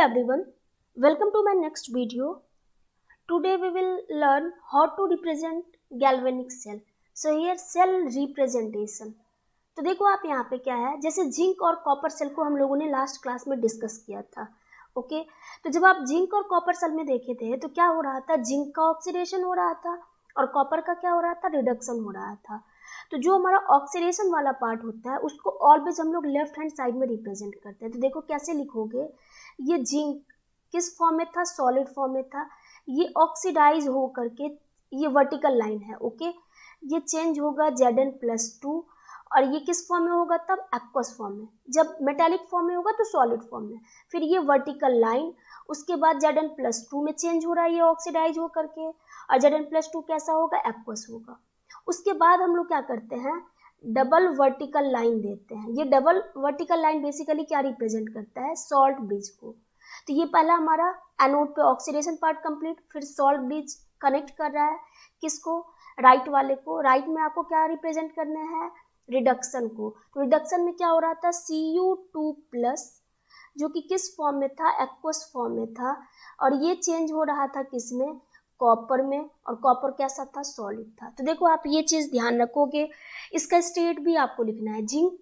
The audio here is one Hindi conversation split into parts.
everyone, welcome to my next video. Today we will learn how to represent galvanic cell. So here cell representation. तो देखो आप यहाँ पे क्या है, जैसे जिंक और कॉपर सेल को हम लोगों ने लास्ट क्लास में डिस्कस किया था. ओके तो जब आप जिंक और कॉपर सेल में देखे थे तो क्या हो रहा था, जिंक का ऑक्सीडेशन हो रहा था और कॉपर का क्या हो रहा था, रिडक्शन हो रहा था. तो जो हमारा ऑक्सीडेशन वाला पार्ट होता है उसको ऑलवेज हम लोग लेफ्ट हैंड साइड में रिप्रेजेंट करते हैं. तो देखो कैसे लिखोगे, ये जिंक किस फॉर्म में था, सॉलिड फॉर्म में था. ये ऑक्सीडाइज हो करके ये वर्टिकल लाइन है. ओके ये चेंज होगा Zn+2 और ये किस फॉर्म में होगा, तब एक्वस फॉर्म में. जब मेटालिक फॉर्म में होगा तो सॉलिड फॉर्म में. फिर ये वर्टिकल लाइन, उसके बाद Zn+2 में चेंज हो रहा है ये ऑक्सीडाइज हो करके, और Zn+2 कैसा होगा, एक्वस होगा. उसके बाद हम लोग क्या करते हैं, डबल वर्टिकल लाइन देते हैं. ये डबल वर्टिकल लाइन बेसिकली क्या रिप्रेजेंट करता है, सॉल्ट ब्रिज को. तो ये पहला हमारा एनोड पे ऑक्सीडेशन पार्ट कंप्लीट, फिर सॉल्ट ब्रिज कनेक्ट कर रहा है किसको, राइट वाले को. राइट में आपको क्या रिप्रेजेंट करना है, रिडक्शन को. तो रिडक्शन में क्या हो रहा था, Cu2+ जो कि किस फॉर्म में था, एक्वस फॉर्म में था, और ये चेंज हो रहा था किसमें, कॉपर में, और कॉपर कैसा था, सॉलिड था. तो देखो आप ये चीज़ ध्यान रखोगे, इसका स्टेट भी आपको लिखना है. जिंक,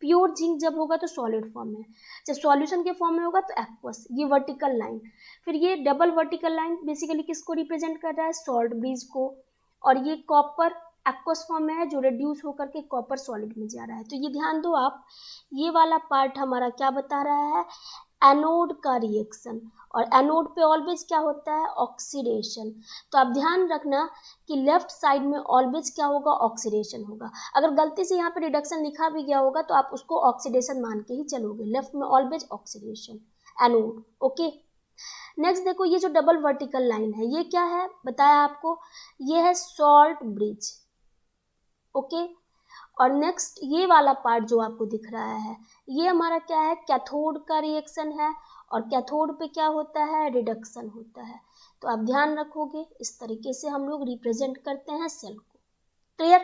प्योर जिंक जब होगा तो सॉलिड फॉर्म में, जब सॉल्यूशन के फॉर्म में होगा तो एक्वस. ये वर्टिकल लाइन, फिर ये डबल वर्टिकल लाइन बेसिकली किसको रिप्रेजेंट कर रहा है, सॉल्ट ब्रिज को. और ये कॉपर एक्वस फॉर्म में है जो रिड्यूस होकर के कॉपर सॉलिड में जा रहा है. तो ये ध्यान दो आप, ये वाला पार्ट हमारा क्या बता रहा है, एनोड का रिएक्शन. और एनोड पे ऑलवेज क्या होता है, ऑक्सीडेशन. तो आप ध्यान रखना कि लेफ्ट साइड में ऑलवेज क्या होगा, ऑक्सीडेशन होगा. अगर गलती से यहाँ पे रिडक्शन लिखा भी गया होगा तो आप उसको ऑक्सीडेशन मान के ही चलोगे. लेफ्ट में always oxidation, anode. Okay next देखो, ये जो डबल वर्टिकल लाइन है ये क्या है, बताया आपको, ये है सॉल्ट ब्रिज. ओके और नेक्स्ट ये वाला पार्ट जो आपको दिख रहा है ये हमारा क्या है, कैथोड का रिएक्शन है. और कैथोड पे क्या होता है, रिडक्शन होता है. तो आप ध्यान रखोगे, इस तरीके से हम लोग रिप्रेजेंट करते हैं सेल को. क्लियर.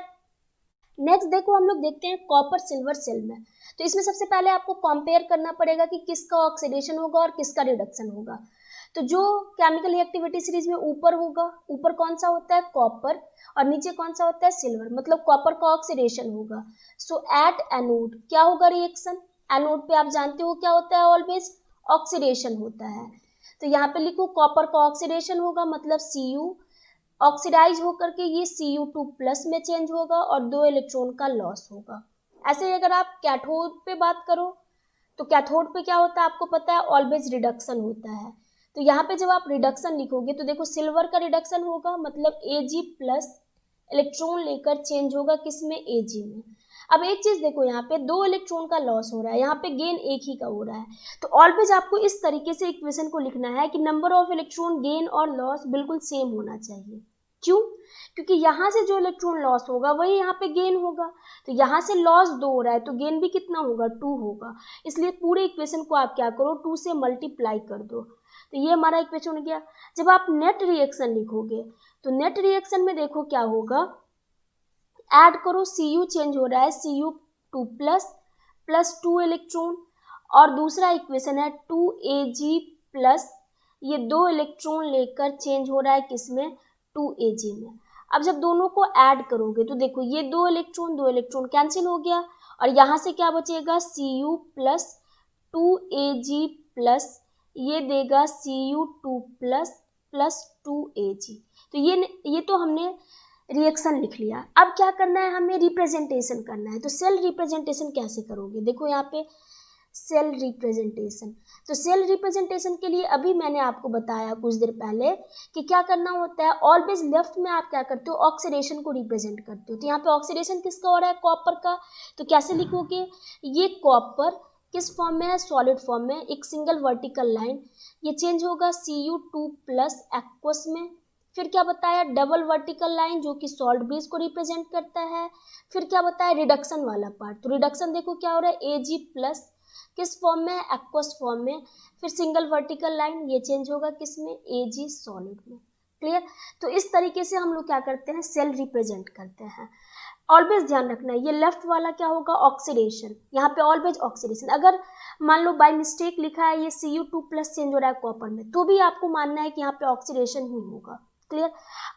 नेक्स्ट देखो हम लोग देखते हैं कॉपर सिल्वर सेल में. तो इसमें सबसे पहले आपको कंपेयर करना पड़ेगा कि किसका ऑक्सीडेशन होगा और किसका रिडक्शन होगा. तो जो केमिकल रिएक्टिविटी सीरीज में ऊपर होगा, ऊपर कौन सा होता है, कॉपर, और नीचे कौन सा होता है, सिल्वर. मतलब कॉपर का ऑक्सीडेशन होगा. सो एट एनोड क्या होगा, रिएक्शन. एनोड पे आप जानते हो क्या होता है, ऑलवेज ऑक्सीडेशन होता है. तो यहाँ पे लिखो कॉपर का ऑक्सीडेशन होगा, मतलब Cu ऑक्सीडाइज होकर के ये Cu2+ में चेंज होगा और 2 इलेक्ट्रॉन का लॉस होगा. ऐसे ही अगर आप कैथोड पे बात करो तो कैथोड पे क्या होता है आपको पता है, ऑलवेज रिडक्शन होता है. तो यहाँ पे जब आप रिडक्शन लिखोगे तो देखो सिल्वर का रिडक्शन होगा, मतलब Ag+ इलेक्ट्रॉन लेकर चेंज होगा किसमें, Ag में. अब एक चीज देखो, यहाँ पे 2 इलेक्ट्रॉन का लॉस हो रहा है, यहाँ पे गेन एक ही का हो रहा है. तो ऑलवेज आपको इस तरीके से इक्वेशन को लिखना है कि नंबर ऑफ इलेक्ट्रॉन गेन और लॉस बिल्कुल सेम होना चाहिए. क्यों, क्योंकि यहाँ से जो इलेक्ट्रॉन लॉस होगा वही यहाँ पे गेन होगा. तो यहाँ से लॉस 2 हो रहा है तो गेन भी कितना होगा, 2 होगा. इसलिए पूरे इक्वेशन को आप क्या करो, 2 से मल्टीप्लाई कर दो. तो ये हमारा इक्वेशन हो गया. जब आप नेट रिएक्शन लिखोगे तो नेट रिएक्शन में देखो क्या होगा, ऐड करो, Cu चेंज हो रहा है Cu2+ प्लस 2 इलेक्ट्रॉन, और दूसरा इक्वेशन है 2Ag+, ये 2 इलेक्ट्रॉन लेकर चेंज हो रहा है किसमें, 2Ag में. अब जब दोनों को ऐड करोगे तो देखो ये 2 इलेक्ट्रॉन कैंसिल हो गया, और यहाँ से क्या बचेगा, Cu प्लस 2Ag+ ये देगा Cu2+ प्लस 2Ag. तो ये तो हमने रिएक्शन लिख लिया. अब क्या करना है, हमें रिप्रेजेंटेशन करना है. तो सेल रिप्रेजेंटेशन कैसे करोगे, देखो यहाँ पे सेल रिप्रेजेंटेशन. तो सेल रिप्रेजेंटेशन के लिए अभी मैंने आपको बताया कुछ देर पहले कि क्या करना होता है, ऑलवेज लेफ्ट में आप क्या करते हो, ऑक्सीडेशन को रिप्रेजेंट करते हो. तो यहाँ पे ऑक्सीडेशन किसका हो रहा है, कॉपर का. तो कैसे लिखोगे, ये कॉपर किस फॉर्म में है, सॉलिड फॉर्म में, एक सिंगल वर्टिकल लाइन, ये चेंज होगा Cu2+ एक्वस में. फिर क्या बताया, डबल वर्टिकल लाइन जो कि सॉल्ट ब्रिज को रिप्रेजेंट करता है. फिर क्या बताया, रिडक्शन वाला पार्ट. तो रिडक्शन देखो क्या हो रहा है, Ag+ किस फॉर्म में, एक्वस फॉर्म में. फिर सिंगल वर्टिकल लाइन, ये चेंज होगा किसमें, Ag सॉलिड में. क्लियर. तो इस तरीके से हम लोग क्या करते हैं, सेल रिप्रेजेंट करते हैं. ऑलवेज ध्यान रखना है, ये लेफ्ट वाला क्या होगा, ऑक्सीडेशन, यहाँ पे ऑलवेज ऑक्सीडेशन। अगर मान लो बाय मिस्टेक लिखा है ये Cu2+ चेंज हो रहा है कॉपर में, तो भी आपको मानना है कि यहाँ पे ऑक्सीडेशन ही होगा। क्लियर।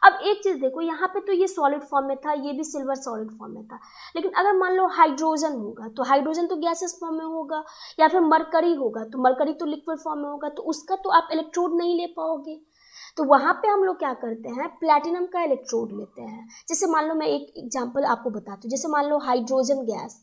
अब एक चीज देखो, यहाँ पे तो ये सॉलिड फॉर्म में था, ये भी सिल्वर सॉलिड फॉर्म में था, लेकिन अगर मान लो हाइड्रोजन होगा तो हाइड्रोजन तो गैसेस फॉर्म में होगा, या फिर मरकरी होगा तो मरकरी तो लिक्विड फॉर्म में होगा, तो उसका तो आप इलेक्ट्रोड नहीं ले पाओगे। तो वहां पे हम लोग क्या करते हैं, प्लैटिनम का इलेक्ट्रोड लेते हैं। जैसे मान लो मैं एक एग्जांपल आपको बताती हूँ, जैसे मान लो हाइड्रोजन गैस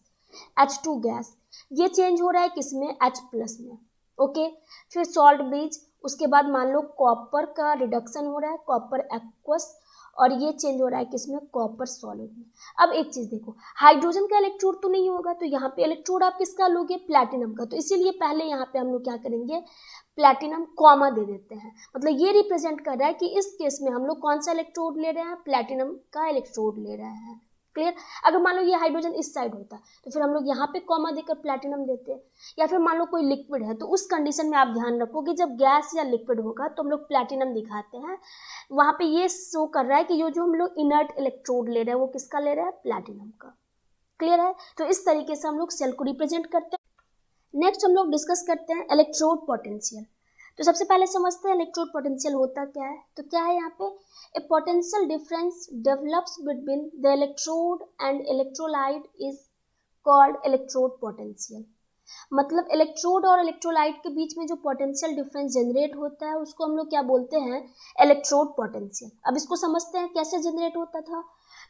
H2 गैस, ये चेंज हो रहा है किसमें, H+ में। ओके, फिर सॉल्ट ब्रिज, उसके बाद मान लो कॉपर का रिडक्शन हो रहा है, कॉपर एक्वस, और ये चेंज हो रहा है किसमें, कॉपर सॉलिड में। अब एक चीज देखो, हाइड्रोजन का इलेक्ट्रोड तो नहीं होगा, तो यहाँ पे इलेक्ट्रोड आप किसका लोगे, प्लैटिनम का। तो इसीलिए पहले यहाँ पे हम लोग क्या करेंगे, प्लैटिनम कॉमा दे देते हैं, मतलब ये रिप्रेजेंट कर रहा है कि इस केस में हम लोग कौन सा इलेक्ट्रोड ले रहे हैं, प्लैटिनम का इलेक्ट्रोड ले रहे हैं। क्लियर। अगर मान लो ये हाइड्रोजन इस साइड होता तो फिर हम लोग यहाँ पे कॉमा देकर प्लैटिनम देते हैं, या फिर मान लो कोई लिक्विड है तो उस कंडीशन में आप ध्यान रखोगे जब गैस या लिक्विड होगा तो हम लोग प्लैटिनम दिखाते हैं। वहां पे ये शो कर रहा है कि ये जो हम लोग इनर्ट इलेक्ट्रोड ले रहे हैं वो किसका ले रहे हैं, प्लैटिनम का। क्लियर है। तो इस तरीके से हम लोग सेल को रिप्रेजेंट करते हैं। नेक्स्ट हम लोग डिस्कस करते हैं इलेक्ट्रोड पोटेंशियल। तो सबसे पहले समझते हैं इलेक्ट्रोड पोटेंशियल होता क्या है। तो क्या है यहाँ पे, a potential difference develops between the electrode and electrolyte is called electrode potential. मतलब इलेक्ट्रोड और इलेक्ट्रोलाइट के बीच में जो पोटेंशियल डिफरेंस जनरेट होता है उसको हम लोग क्या बोलते हैं, इलेक्ट्रोड पोटेंशियल। अब इसको समझते हैं कैसे जनरेट होता था।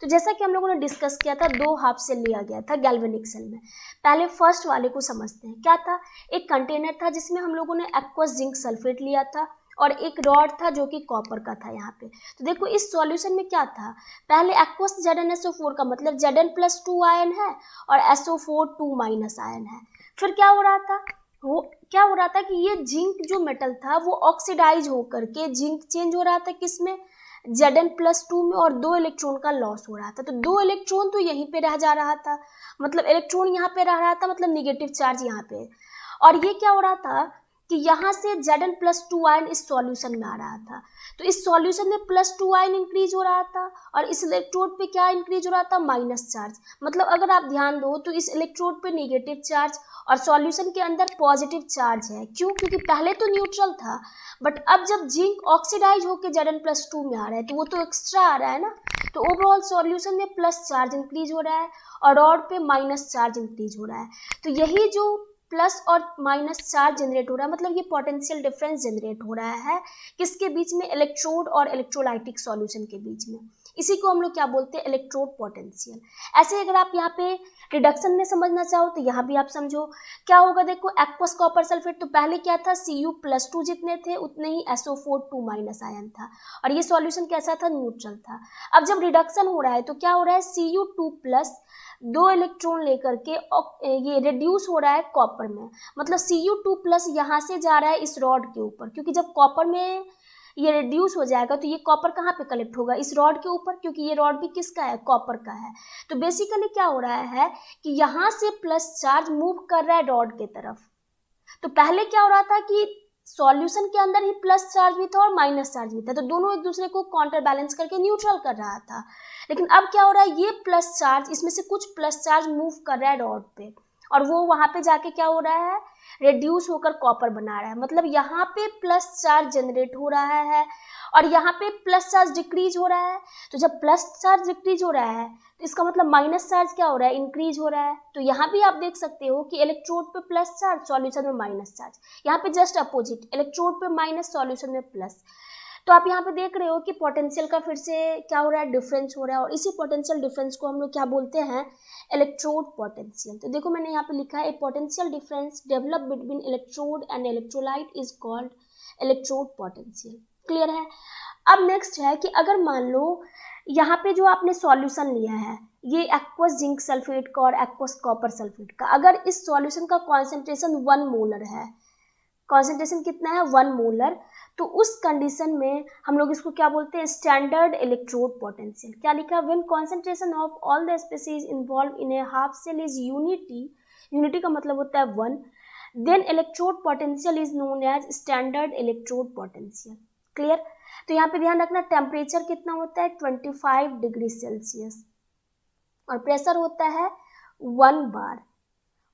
तो जैसा कि हम लोगों ने डिस्कस किया था, 2 हाफ सेल लिया गया था गैल्वेनिक सेल में। पहले फर्स्ट वाले को समझते हैं। क्या था, एक कंटेनर था जिसमें हम लोगों ने एक्वस जिंक सल्फेट लिया था और एक रॉड था जो कि कॉपर का था यहाँ पे। तो देखो इस सॉल्यूशन में क्या था, पहले एक्वस ZnSO4 का मतलब Zn+2 आयन है और SO4 2- आयन है। फिर क्या हो रहा था, वो क्या हो रहा था कि ये जिंक जो मेटल था वो ऑक्सीडाइज होकर के जिंक चेंज हो रहा था किसमें, Zn+2 में, और 2 इलेक्ट्रॉन का लॉस हो रहा था। तो 2 इलेक्ट्रॉन तो यहीं पे रह जा रहा था, मतलब इलेक्ट्रॉन यहाँ पे रह रहा था, मतलब निगेटिव चार्ज यहाँ पे। और ये क्या हो रहा था कि यहाँ से Zn+2 आयन इस सॉल्यूशन में आ रहा था, तो इस सॉल्यूशन में +2 आयन इंक्रीज हो रहा था और इस इलेक्ट्रोड पे क्या इंक्रीज हो रहा था, माइनस चार्ज। मतलब अगर आप ध्यान दो तो इस इलेक्ट्रोड पे नेगेटिव चार्ज और सॉल्यूशन के अंदर पॉजिटिव चार्ज है। क्यों, क्योंकि पहले तो न्यूट्रल था, बट अब जब जिंक ऑक्सीडाइज होकर Zn+2 में आ रहा है तो वो तो एक्स्ट्रा आ रहा है ना, तो ओवरऑल सॉल्यूशन में प्लस चार्ज इंक्रीज हो रहा है और रॉड पे माइनस चार्ज इंक्रीज हो रहा है। तो यही जो प्लस और माइनस चार्ज जनरेट हो रहा है, मतलब ये पोटेंशियल डिफरेंस जनरेट हो रहा है किसके बीच में, इलेक्ट्रोड और इलेक्ट्रोलाइटिक सॉल्यूशन के बीच में। इसी को हम लोग क्या बोलते हैं, इलेक्ट्रोड पोटेंशियल। ऐसे अगर आप यहाँ पे रिडक्शन में समझना चाहो तो यहाँ भी आप समझो क्या होगा। देखो एक्वस कॉपर सल्फेट, तो पहले क्या था, Cu+2 जितने थे उतने ही SO4 2- आयन था और ये सॉल्यूशन कैसा था, न्यूट्रल था। अब जब रिडक्शन हो रहा है तो क्या हो रहा है, Cu2+ 2 इलेक्ट्रॉन लेकर के ये रिड्यूस हो रहा है कॉपर में, मतलब Cu2+ यहाँ से जा रहा है इस रॉड के ऊपर, क्योंकि जब कॉपर में ये रिड्यूस हो जाएगा तो ये कॉपर कहाँ पे कलेक्ट होगा, इस रॉड के ऊपर, क्योंकि ये रॉड भी किसका है, कॉपर का है। तो बेसिकली क्या हो रहा है कि यहाँ से प्लस चार्ज मूव कर रहा है रॉड के तरफ। तो पहले क्या हो रहा था कि सॉल्यूशन के अंदर ही प्लस चार्ज भी था और माइनस चार्ज भी था, तो दोनों एक दूसरे को काउंटर बैलेंस करके न्यूट्रल कर रहा था। लेकिन अब क्या हो रहा है, ये प्लस चार्ज, इसमें से कुछ प्लस चार्ज मूव कर रहा है रॉड पे और वो वहां पे जाके क्या हो रहा है, रिड्यूस होकर कॉपर बना रहा है। मतलब यहाँ पे प्लस चार्ज जनरेट हो रहा है और यहाँ पे प्लस चार्ज डिक्रीज हो रहा है। तो जब प्लस चार्ज डिक्रीज हो रहा है तो इसका मतलब माइनस चार्ज क्या हो रहा है, इंक्रीज हो रहा है। तो यहाँ भी आप देख सकते हो कि इलेक्ट्रोड पे प्लस चार्ज, सॉल्यूशन में माइनस चार्ज, यहाँ पे जस्ट अपोजिट, इलेक्ट्रोड पे माइनस, सॉल्यूशन में प्लस। तो आप यहाँ पे देख रहे हो कि पोटेंशियल का फिर से क्या हो रहा है, डिफरेंस हो रहा है और इसी पोटेंशियल डिफरेंस को हम लोग क्या बोलते हैं, इलेक्ट्रोड पोटेंशियल। तो देखो मैंने यहाँ पे लिखा है, potential difference develop between electrode and electrolyte is called electrode potential. Clear है। अब नेक्स्ट है कि अगर मान लो यहाँ पे जो आपने सॉल्यूशन लिया है, ये एक्वस जिंक सल्फेट का और एक्वस कॉपर सल्फेट का, अगर इस सॉल्यूशन का कॉन्सेंट्रेशन 1 मोलर है, कॉन्सेंट्रेशन कितना है, 1 मोलर, तो उस कंडीशन में हम लोग इसको क्या बोलते हैं, स्टैंडर्ड इलेक्ट्रोड पोटेंशियल। क्या लिखा, when concentration of all the species involve in a half cell is unity, unity का मतलब होता है 1, then electrode potential is known as standard electrode potential. Clear. तो यहाँ पे ध्यान रखना टेम्परेचर कितना होता है, 25 डिग्री सेल्सियस। और प्रेशर होता है 1 बार,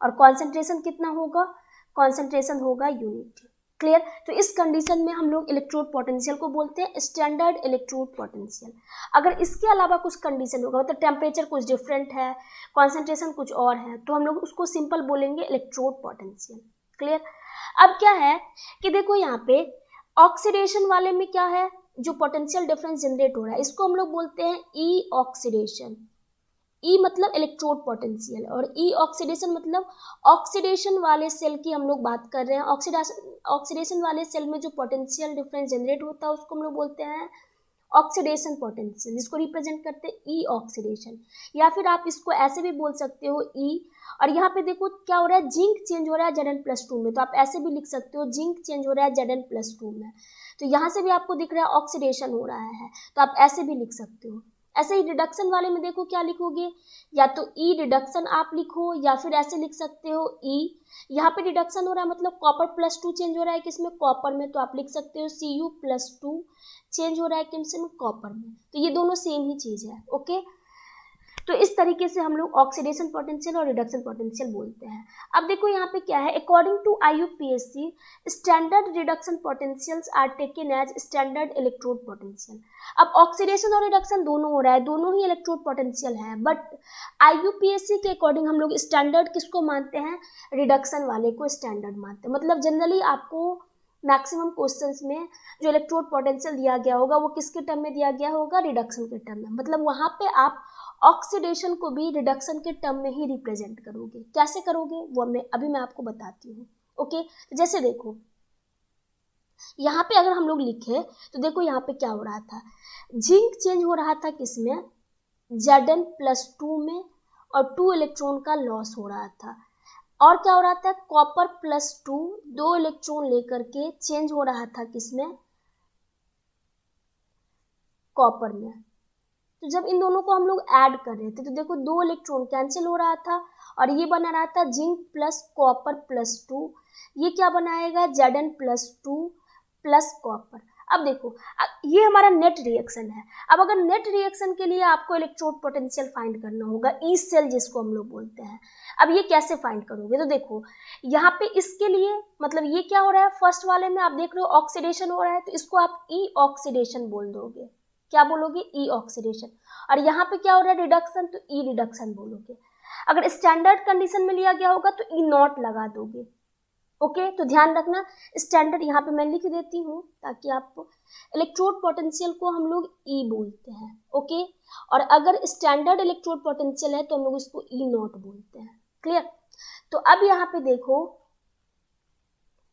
और कॉन्सेंट्रेशन कितना होगा, कॉन्सेंट्रेशन होगा यूनिट। क्लियर। तो इस कंडीशन में हम लोग इलेक्ट्रोड पोटेंशियल को बोलते हैं स्टैंडर्ड इलेक्ट्रोड पोटेंशियल। अगर इसके अलावा कुछ कंडीशन होगा, मतलब टेम्परेचर कुछ डिफरेंट है, कॉन्सेंट्रेशन कुछ और है, तो हम लोग उसको सिंपल बोलेंगे इलेक्ट्रोड पोटेंशियल। क्लियर। अब क्या है कि देखो यहाँ पे ऑक्सीडेशन वाले में क्या है, जो पोटेंशियल डिफरेंस जनरेट हो रहा है इसको हम लोग बोलते हैं ई ऑक्सीडेशन। ई मतलब इलेक्ट्रोड पोटेंशियल और ई ऑक्सीडेशन मतलब ऑक्सीडेशन वाले सेल की हम लोग बात कर रहे हैं। ऑक्सीडेशन वाले सेल में जो पोटेंशियल डिफरेंस जनरेट होता है उसको हम लोग बोलते हैं ऑक्सीडेशन पोटेंशियल, जिसको रिप्रेजेंट करते हैं ई ऑक्सीडेशन, या फिर आप इसको ऐसे भी बोल सकते हो ई। और यहाँ पे देखो क्या हो रहा है, जिंक चेंज हो रहा है Zn+2 में, तो आप ऐसे भी लिख सकते हो जिंक चेंज हो रहा है Zn+2 में। तो यहाँ से भी आपको दिख रहा है ऑक्सीडेशन हो रहा है, तो आप ऐसे भी लिख सकते हो। ऐसे ही रिडक्शन वाले में देखो क्या लिखोगे, या तो ई रिडक्शन आप लिखो, या फिर ऐसे लिख सकते हो ई। यहाँ पे रिडक्शन हो रहा है मतलब Copper+2 चेंज हो रहा है किसमें, कॉपर में, तो आप लिख सकते हो Cu+2 चेंज हो रहा है किसमें, कॉपर में। तो ये दोनों सेम ही चीज है। ओके, तो इस तरीके से हम लोग ऑक्सीडेशन पोटेंशियल और रिडक्शन पोटेंशियल बोलते हैं। अब देखो यहाँ पे क्या है, according to IUPAC standard reduction potentials are taken as standard electrode potential. अब ऑक्सीडेशन और रिडक्शन दोनों हो रहा है, दोनों ही इलेक्ट्रोड पोटेंशियल है, बट IUPAC के अकॉर्डिंग हम लोग स्टैंडर्ड किसको मानते हैं, रिडक्शन वाले को स्टैंडर्ड मानते हैं। मतलब जनरली आपको मैक्सिमम क्वेश्चंस में जो इलेक्ट्रोड पोटेंशियल दिया गया होगा वो किसके टर्म में दिया गया होगा, रिडक्शन के टर्म में। मतलब वहां पे आप ऑक्सीडेशन को भी रिडक्शन के टर्म में ही रिप्रेजेंट करोगे। कैसे करोगे वो मैं आपको बताती हूँ। ओके, तो जैसे देखो यहाँ पे अगर हम लोग लिखे तो देखो यहाँ पे क्या हो रहा था, जिंक चेंज हो रहा था किसमें, Zn+2 में, और 2 इलेक्ट्रॉन का लॉस हो रहा था। और क्या हो रहा था, Copper+2 2 इलेक्ट्रॉन लेकर के चेंज हो रहा था किसमें, कॉपर में। तो जब इन दोनों को हम लोग ऐड कर रहे थे तो देखो 2 इलेक्ट्रॉन कैंसिल हो रहा था और ये बना रहा था जिंक प्लस Copper+2। ये क्या बनाएगा, Zn+2 प्लस कॉपर। अब देखो ये हमारा नेट रिएक्शन है। अब अगर नेट रिएक्शन के लिए आपको इलेक्ट्रोड पोटेंशियल फाइंड करना होगा, ई सेल जिसको हम लोग बोलते हैं। अब ये कैसे फाइंड करोगे, तो देखो यहाँ पे इसके लिए मतलब ये क्या हो रहा है, फर्स्ट वाले में आप देख रहे हो ऑक्सीडेशन हो रहा है, तो इसको आप ई ऑक्सीडेशन बोल दोगे। क्या बोलोगे, ई ऑक्सीडेशन। और यहाँ पे क्या हो रहा है, रिडक्शन, तो ई रिडक्शन बोलोगे। अगर स्टैंडर्ड कंडीशन में लिया गया होगा तो ई नॉट लगा दोगे। ओके, तो ध्यान रखना स्टैंडर्ड यहाँ पे मैं लिख देती हूँ ताकि आपको, इलेक्ट्रोड पोटेंशियल को हम लोग ई बोलते हैं। ओके, और अगर स्टैंडर्ड इलेक्ट्रोड पोटेंशियल है तो हम लोग इसको ई नॉट बोलते हैं। क्लियर। तो अब यहाँ पे देखो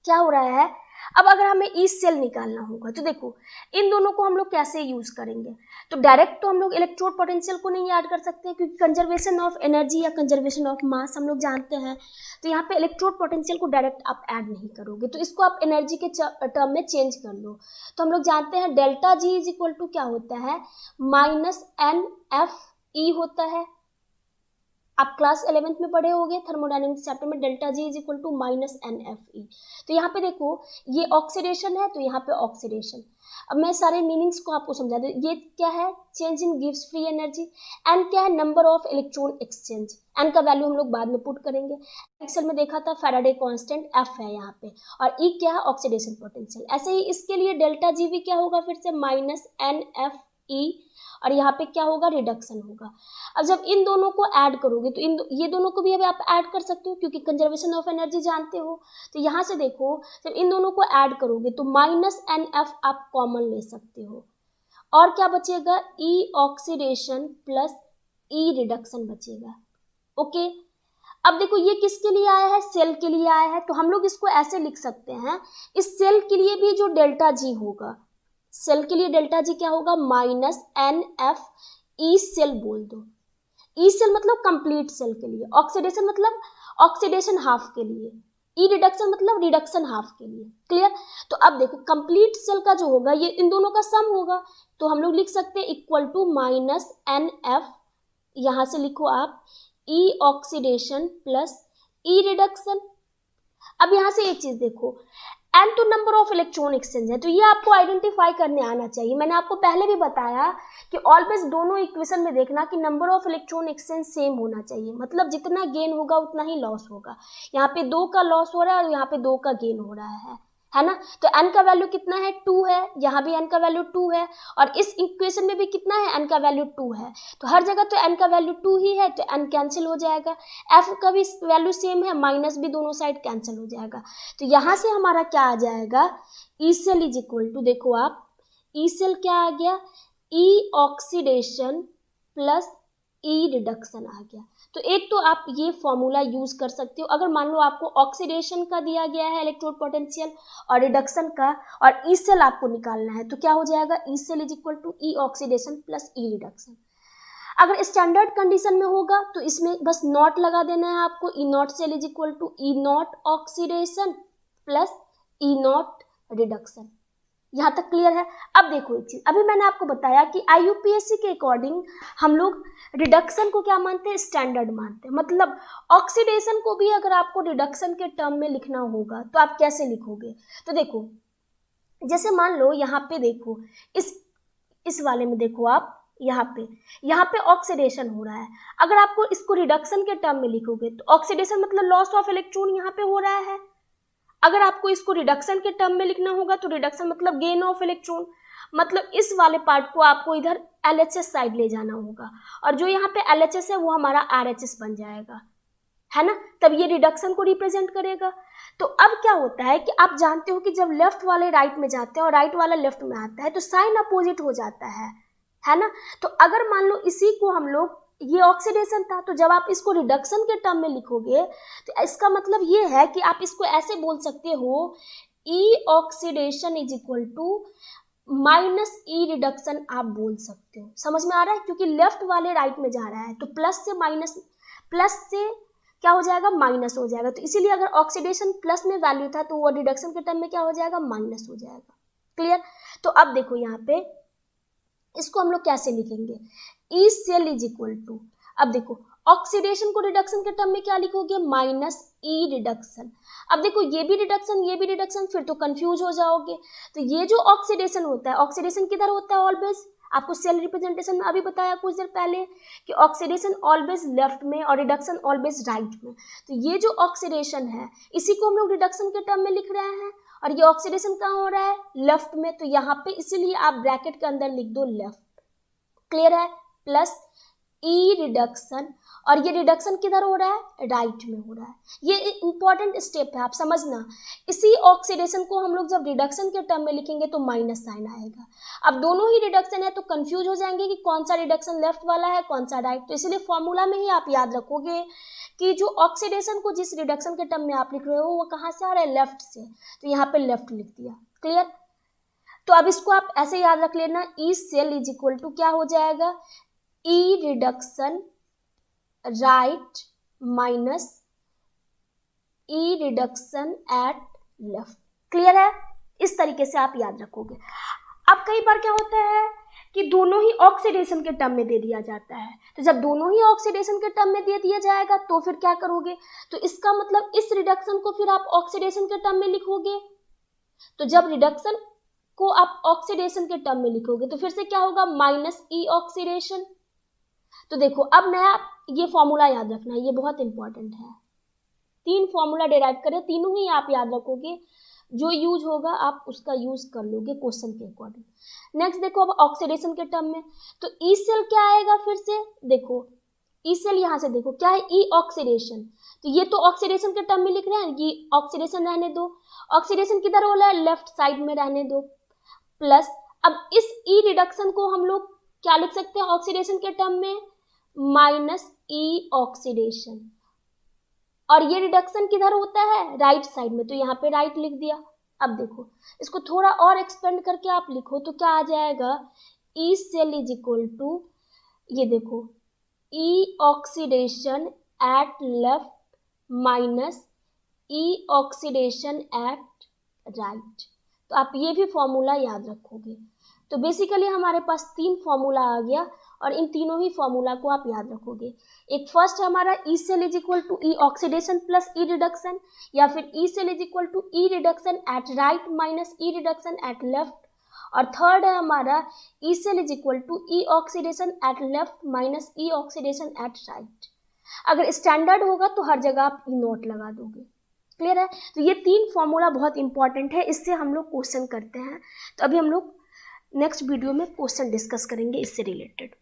क्या हो रहा है, अब अगर हमें ई सेल निकालना होगा तो देखो इन दोनों को हम लोग कैसे यूज करेंगे। तो डायरेक्ट तो हम लोग इलेक्ट्रोड पोटेंशियल को नहीं ऐड कर सकते क्योंकि कंजर्वेशन ऑफ एनर्जी या कंजर्वेशन ऑफ मास हम लोग जानते हैं। तो यहाँ पे इलेक्ट्रोड पोटेंशियल को डायरेक्ट आप ऐड नहीं करोगे, तो इसको आप एनर्जी के टर्म में चेंज कर लो। तो हम लोग जानते हैं delta G is equal to क्या होता है, -NFE होता है। आप क्लास 11th में पढ़े होंगे थर्मोडायनेमिक्स चैप्टर में, delta G is equal to -NFE। तो यहाँ पे देखो ये ऑक्सीडेशन है तो यहाँ पे ऑक्सीडेशन। अब मैं सारे मीनिंग्स को आपको समझा दूं। ये क्या है, चेंज इन गिव्स फ्री एनर्जी। एन क्या है, number of electron exchange. N का वैल्यू हम लोग बाद में पुट करेंगे। एक्सेल में देखा था फैराडे कांस्टेंट F है यहाँ पे। और ई क्या है, ऑक्सीडेशन पोटेंशियल। ऐसे ही इसके लिए डेल्टा जी भी क्या होगा, फिर से -NFE, और यहाँ पे क्या होगा, रिडक्शन होगा। अब जब इन दोनों को ऐड करोगे तो ये दोनों को भी अभी आप ऐड कर सकते हो क्योंकि कंजर्वेशन ऑफ एनर्जी जानते हो। तो यहाँ से देखो जब इन दोनों को ऐड करोगे तो -NF आप कॉमन ले सकते हो और क्या बचेगा, ई ऑक्सीडेशन प्लस ई रिडक्शन बचेगा। ओके, अब देखो ये किसके लिए आया है, सेल के लिए आया है। तो हम लोग इसको ऐसे लिख सकते हैं, इस सेल के लिए भी जो डेल्टा जी होगा, सेल के लिए डेल्टा जी क्या होगा, -NF ई सेल बोल दो। ई सेल मतलब कंप्लीट सेल के लिए, ऑक्सीडेशन मतलब ऑक्सीडेशन हाफ के लिए, ई रिडक्शन मतलब रिडक्शन हाफ के लिए। क्लियर। तो अब देखो कंप्लीट सेल का जो होगा ये इन दोनों का सम होगा, तो हम लोग लिख सकते हैं इक्वल टू -NF, यहां से लिखो आप ई ऑक्सीडेशन प्लस ई रिडक्शन। अब यहां से एक चीज देखो, एन तो नंबर ऑफ इलेक्ट्रॉन एक्सचेंज है, तो ये आपको आइडेंटिफाई करने आना चाहिए। मैंने आपको पहले भी बताया कि ऑलवेज दोनों इक्वेशन में देखना कि number of electron exchange same होना चाहिए, मतलब जितना गेन होगा उतना ही लॉस होगा। यहाँ पे 2 का लॉस हो रहा है और यहाँ पे 2 का गेन हो रहा है ना। तो n का वैल्यू कितना है, 2 है, यहाँ भी n का वैल्यू 2 है, और इस इक्वेशन में भी कितना है, n का वैल्यू 2 है। तो हर जगह तो n का वैल्यू 2 ही है, तो n कैंसिल हो जाएगा। f का भी वैल्यू सेम है, माइनस भी दोनों साइड कैंसिल हो जाएगा। तो यहाँ से हमारा क्या आ जाएगा, E cell is equal to, देखो आप ई सेल क्या आ गया, E oxidation plus E reduction आ गया। तो एक तो आप ये फॉर्मूला यूज कर सकते हो अगर मान लो आपको ऑक्सीडेशन का दिया गया है इलेक्ट्रोड पोटेंशियल और रिडक्शन का, और ई सेल आपको निकालना है, तो क्या हो जाएगा, E cell is equal to E oxidation plus E reduction. अगर स्टैंडर्ड कंडीशन में होगा तो इसमें बस नॉट लगा देना है आपको, E nought cell is equal to E nought oxidation plus E nought reduction. यहाँ तक क्लियर है। अब देखो एक चीज, अभी मैंने आपको बताया कि IUPAC के अकॉर्डिंग हम लोग रिडक्शन को क्या मानते हैं, स्टैंडर्ड मानते हैं। मतलब ऑक्सीडेशन को भी अगर आपको रिडक्शन के टर्म में लिखना होगा तो आप कैसे लिखोगे, तो देखो जैसे मान लो यहाँ पे देखो, इस वाले में देखो आप, यहाँ पे ऑक्सीडेशन हो रहा है। अगर आपको इसको रिडक्शन के टर्म में लिखोगे तो ऑक्सीडेशन मतलब लॉस ऑफ इलेक्ट्रॉन यहाँ पे हो रहा है। अगर आपको इसको रिडक्शन के टर्म में लिखना होगा तो रिडक्शन मतलब गेन ऑफ इलेक्ट्रॉन, मतलब इस वाले पार्ट को आपको इधर LHS साइड ले जाना होगा, और जो यहाँ पे LHS है वो हमारा RHS बन जाएगा, है ना, तब ये रिडक्शन को रिप्रेजेंट करेगा। तो अब क्या होता है कि आप जानते हो कि जब लेफ्ट वाले राइट में जाते हैं और राइट वाला लेफ्ट में आता है तो साइन अपोजिट हो जाता है ना। तो अगर मान लो इसी को हम लोग, ये ऑक्सीडेशन था, तो जब आप इसको रिडक्शन के टर्म में लिखोगे तो इसका मतलब ये है कि आप इसको ऐसे बोल सकते हो, E oxidation is equal to minus E reduction आप बोल सकते हो। समझ में आ रहा है, क्योंकि लेफ्ट वाले राइट में जा रहा है तो प्लस से माइनस, प्लस से क्या हो जाएगा, माइनस हो जाएगा। तो इसीलिए अगर ऑक्सीडेशन प्लस में वैल्यू था तो वो रिडक्शन के टर्म में क्या हो जाएगा, माइनस हो जाएगा। क्लियर। तो अब देखो यहाँ पे इसको हम लोग कैसे लिखेंगे, E cell is equal to, अब देखो ऑक्सीडेशन को रिडक्शन के टर्म में क्या लिखोगे, माइनस ई रिडक्शन। अब देखो ये भी रिडक्शन, फिर तो कंफ्यूज हो जाओगे। तो ये जो ऑक्सीडेशन होता है, ऑक्सीडेशन किधर होता है, ऑलवेज, आपको सेल रिप्रेजेंटेशन में अभी बताया कुछ देर पहले कि ऑक्सीडेशन ऑलवेज लेफ्ट में और रिडक्शन ऑलवेज राइट में। तो ये जो ऑक्सीडेशन है इसी को हम लोग रिडक्शन के टर्म में लिख रहे हैं, और ये ऑक्सीडेशन कहाँ हो रहा है, लेफ्ट में, तो यहाँ पे इसीलिए आप ब्रैकेट के अंदर लिख दो लेफ्ट। क्लियर है, प्लस ई रिडक्शन, और ये रिडक्शन किधर हो रहा है, राइट में हो रहा है। ये इंपॉर्टेंट स्टेप है, आप समझना। इसी ऑक्सीडेशन को हम लोग जब रिडक्शन के टर्म में लिखेंगे तो माइनस साइन आएगा। अब दोनों ही रिडक्शन है तो कंफ्यूज हो जाएंगे कि कौन सा रिडक्शन लेफ्ट वाला है कौन सा राइट। तो इसलिए फॉर्मूला में ही आप याद रखोगे कि जो ऑक्सीडेशन को जिस रिडक्शन के टर्म में आप लिख रहे हो वो कहाँ से आ रहा है, लेफ्ट से, तो यहाँ पे लेफ्ट लिख दिया। क्लियर। तो अब इसको आप ऐसे याद रख लेना, E cell is equal to क्या हो जाएगा, E reduction right minus E reduction at left. Clear है, इस तरीके से आप याद रखोगे। अब कई बार क्या होता है कि दोनों ही ऑक्सीडेशन के टर्म में दे दिया जाता है, तो जब दोनों ही ऑक्सीडेशन के टर्म में दे दिया जाएगा तो फिर क्या करोगे, तो इसका मतलब इस रिडक्शन को फिर आप ऑक्सीडेशन के टर्म में लिखोगे। तो जब रिडक्शन को आप ऑक्सीडेशन के टर्म में लिखोगे तो फिर से क्या होगा, माइनस ई ऑक्सीडेशन। तो देखो अब नया ये फॉर्मूला याद रखना, ये बहुत इंपॉर्टेंट है। 3 फॉर्मूला डिराइव करें, तीनों ही आप याद रखोगे, जो यूज होगा आप उसका यूज कर लोगे क्वेश्चन के अकॉर्डिंग। नेक्स्ट देखो अब ऑक्सीडेशन के टर्म में, तो ई सेल क्या आएगा, फिर से देखो ई सेल यहाँ से देखो क्या है, ई ऑक्सीडेशन, तो ये तो ऑक्सीडेशन के टर्म में लिख रहे हैं, ये ऑक्सीडेशन रहने दो, ऑक्सीडेशन किधर हो रहा है, लेफ्ट साइड में रहने दो, प्लस अब इस ई रिडक्शन को हम लोग क्या लिख सकते हैं ऑक्सीडेशन के टर्म में, माइनस ई ऑक्सीडेशन, और ये रिडक्शन किधर होता है, राइट साइड में, तो यहाँ पे राइट लिख दिया। अब देखो इसको थोड़ा और एक्सपेंड करके आप लिखो तो क्या आ जाएगा, E cell is equal to, ये देखो E oxidation at left minus E oxidation at right. तो आप ये भी फॉर्मूला याद रखोगे। तो बेसिकली हमारे पास 3 फॉर्मूला आ गया, और इन तीनों ही फॉर्मूला को आप याद रखोगे। एक फर्स्ट है हमारा E cell is equal to E oxidation plus E reduction, या फिर E cell is equal to E reduction at right minus E reduction at left, और थर्ड है हमारा E cell is equal to E oxidation at left minus E oxidation at right. अगर स्टैंडर्ड होगा तो हर जगह आप ई नोट लगा दोगे। क्लियर है? तो ये तीन फॉर्मूला बहुत इंपॉर्टेंट है, इससे हम लोग क्वेश्चन करते हैं। तो अभी हम लोग नेक्स्ट वीडियो में क्वेश्चन डिस्कस करेंगे इससे रिलेटेड।